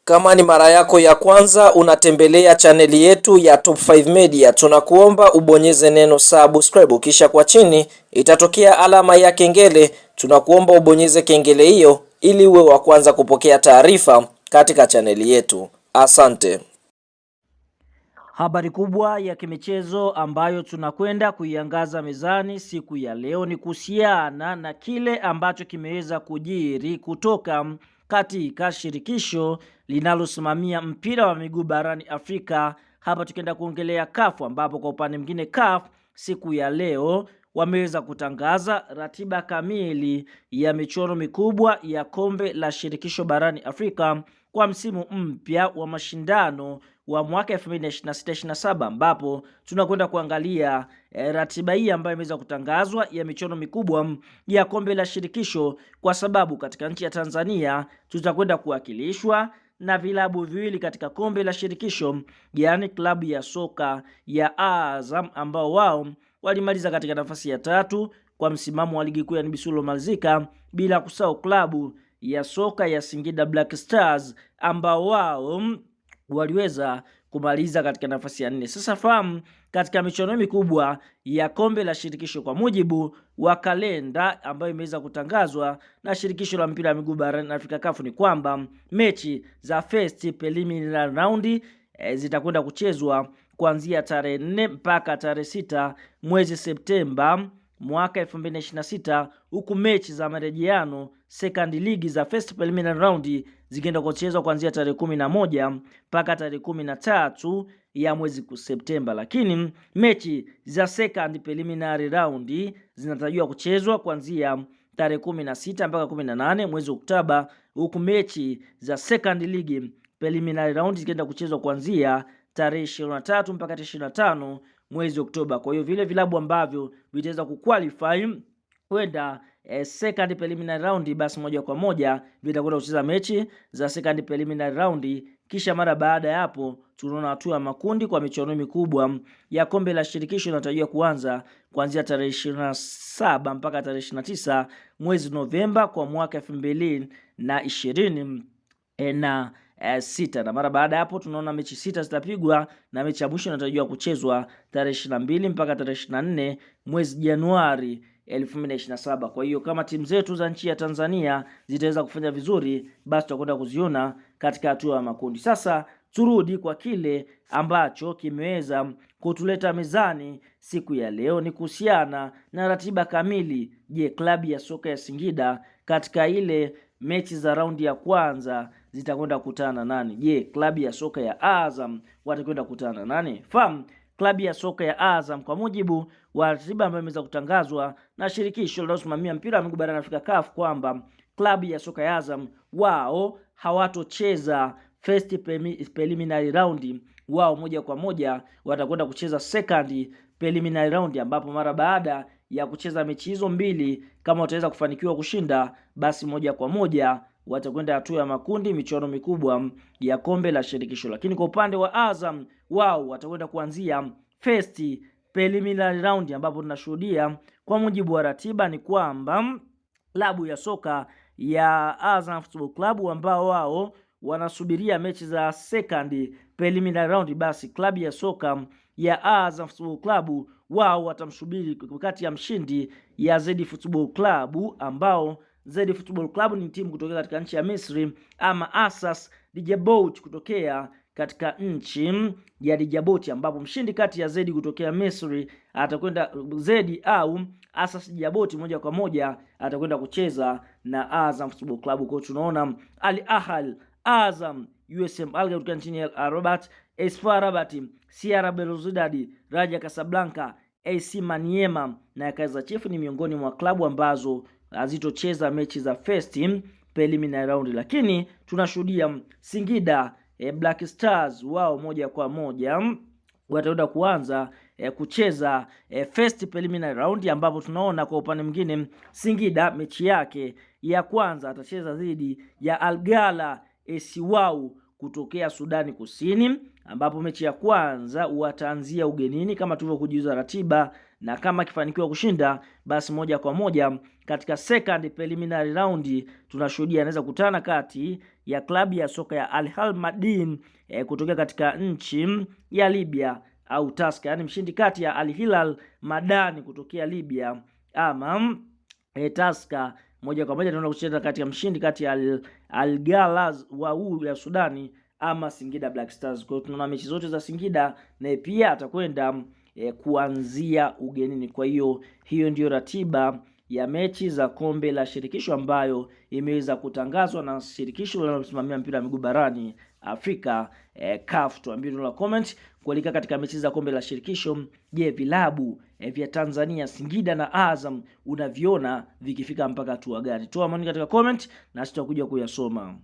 Kama ni mara yako ya kwanza unatembelea chaneli yetu ya Top 5 Media, tunakuomba ubonyeze neno subscribe, kisha kwa chini itatokea alama ya kengele. Tunakuomba ubonyeze kengele hiyo ili uwe wa kwanza kupokea taarifa katika chaneli yetu. Asante. Habari kubwa ya kimichezo ambayo tunakwenda kuiangaza mezani siku ya leo ni kuhusiana na kile ambacho kimeweza kujiri kutoka katika shirikisho linalosimamia mpira wa miguu barani Afrika. Hapa tukienda kuongelea CAF, ambapo kwa upande mwingine CAF siku ya leo wameweza kutangaza ratiba kamili ya michuano mikubwa ya kombe la shirikisho barani Afrika kwa msimu mpya wa mashindano wa mwaka 2026-27, ambapo tunakwenda kuangalia ratiba hii ambayo imeweza kutangazwa ya michuano mikubwa ya kombe la shirikisho, kwa sababu katika nchi ya Tanzania tutakwenda kuwakilishwa na vilabu viwili katika kombe la shirikisho, yani klabu ya soka ya Azam ambao wao walimaliza katika nafasi ya 3 kwa msimamo wa ligi kuu ya NBC uliomalizika, bila kusahau klabu ya soka ya Singida Black Stars ambao wao waliweza kumaliza katika nafasi ya 4. Sasa fahamu, katika michuano mikubwa ya kombe la shirikisho kwa mujibu wa kalenda ambayo imeweza kutangazwa na shirikisho la mpira wa miguu barani Afrika CAF ni kwamba mechi za first preliminary round zitakwenda kuchezwa kuanzia tarehe 4 mpaka tarehe 6 mwezi Septemba mwaka 2026, huku mechi za marejeano second league za first preliminary round zikienda kuchezwa kuanzia tarehe 11 mpaka tarehe 13 ya mwezi Septemba, lakini mechi za second preliminary round zinatarajiwa kuchezwa kuanzia tarehe 16 mpaka 18 mwezi Oktoba, huku mechi za second league preliminary round zikienda kuchezwa kuanzia tarehe 23 mpaka 25 mwezi Oktoba. Kwa hiyo vile vilabu ambavyo vitaweza kuqualify kwenda second preliminary round, basi moja kwa moja vitakwenda kucheza mechi za second preliminary round, kisha mara baada ya hapo tunaona hatua ya makundi kwa michuano mikubwa ya kombe la shirikisho inatarajiwa kuanza kuanzia tarehe 27 mpaka tarehe 29 mwezi Novemba kwa mwaka 2026 na mara baada ya hapo tunaona mechi 6 zitapigwa na mechi ya mwisho inatarajiwa kuchezwa tarehe 22 mpaka tarehe 24 mwezi Januari 2027. Kwa hiyo kama timu zetu za nchi ya Tanzania zitaweza kufanya vizuri, basi tutakwenda kuziona katika hatua ya makundi. Sasa turudi kwa kile ambacho kimeweza kutuleta mezani siku ya leo, ni kuhusiana na ratiba kamili. Je, klabu ya soka ya Singida katika ile mechi za raundi ya kwanza zitakwenda kukutana nani? Je, klabu ya soka ya Azam watakwenda kukutana nani? Fahamu, klabu ya soka ya Azam kwa mujibu wa ratiba ambayo imeweza kutangazwa na shirikisho linalosimamia mpira wa miguu barani Afrika CAF kwamba klabu ya soka ya Azam wao hawatocheza first preliminary round, wao moja kwa moja watakwenda kucheza second preliminary round, ambapo mara baada ya kucheza mechi hizo mbili kama wataweza kufanikiwa kushinda, basi moja kwa moja watakwenda hatua ya makundi michuano mikubwa ya kombe la shirikisho. Lakini kwa upande wa Azam wao watakwenda kuanzia first preliminary round, ambapo tunashuhudia kwa mujibu wa ratiba ni kwamba klabu ya soka ya Azam Football Club ambao wao wanasubiria mechi za second preliminary round, basi klabu ya soka ya Azam Football Club wao watamsubiri kati ya mshindi ya Zedi Football Club, ambao Zedi Football Club ni timu kutokea katika nchi ya Misri, ama Asas Djibouti kutokea katika nchi ya Djibouti, ambapo mshindi kati ya Zedi kutokea Misri atakwenda Zedi au Asas Djibouti moja kwa moja atakwenda kucheza na Azam Football Club. Kwa tunaona Al Ahly, Azam, USM Alger kutoka nchini Rabat, AS FAR Rabat, CR Belouizdad, Raja Casablanca, AC Maniema na Kaizer Chiefs ni miongoni mwa klabu ambazo hazitocheza mechi za first preliminary round. Lakini tunashuhudia Singida Black Stars wao moja kwa moja wataenda kuanza kucheza first preliminary round, ambapo tunaona kwa upande mwingine Singida mechi yake ya kwanza atacheza dhidi ya Al Ghala Esiwau kutokea Sudani Kusini, ambapo mechi ya kwanza wataanzia ugenini kama tulivyokujuza ratiba na kama akifanikiwa kushinda, basi moja kwa moja katika second preliminary round tunashuhudia anaweza kutana kati ya klabu ya soka ya Al Hilal Madin kutokea katika nchi ya Libya au Tusker, yani mshindi kati ya Al Hilal Madani kutokea Libya ama Tusker, moja kwa moja tunaenda kucheza kati ya mshindi kati ya Al Ghazal wa ya Sudani ama Singida Black Stars. Kwa hiyo tunaona mechi zote za Singida na pia atakwenda kuanzia ugenini. Kwa hiyo hiyo ndiyo ratiba ya mechi za kombe la shirikisho ambayo imeweza kutangazwa na shirikisho linalosimamia mpira wa miguu barani Afrika, CAF. Tuambie na comment kuelekea katika mechi za kombe la shirikisho. Je, vilabu vya Tanzania Singida na Azam unaviona vikifika mpaka hatua gani? Toa maoni katika comment na tutakuja kuyasoma.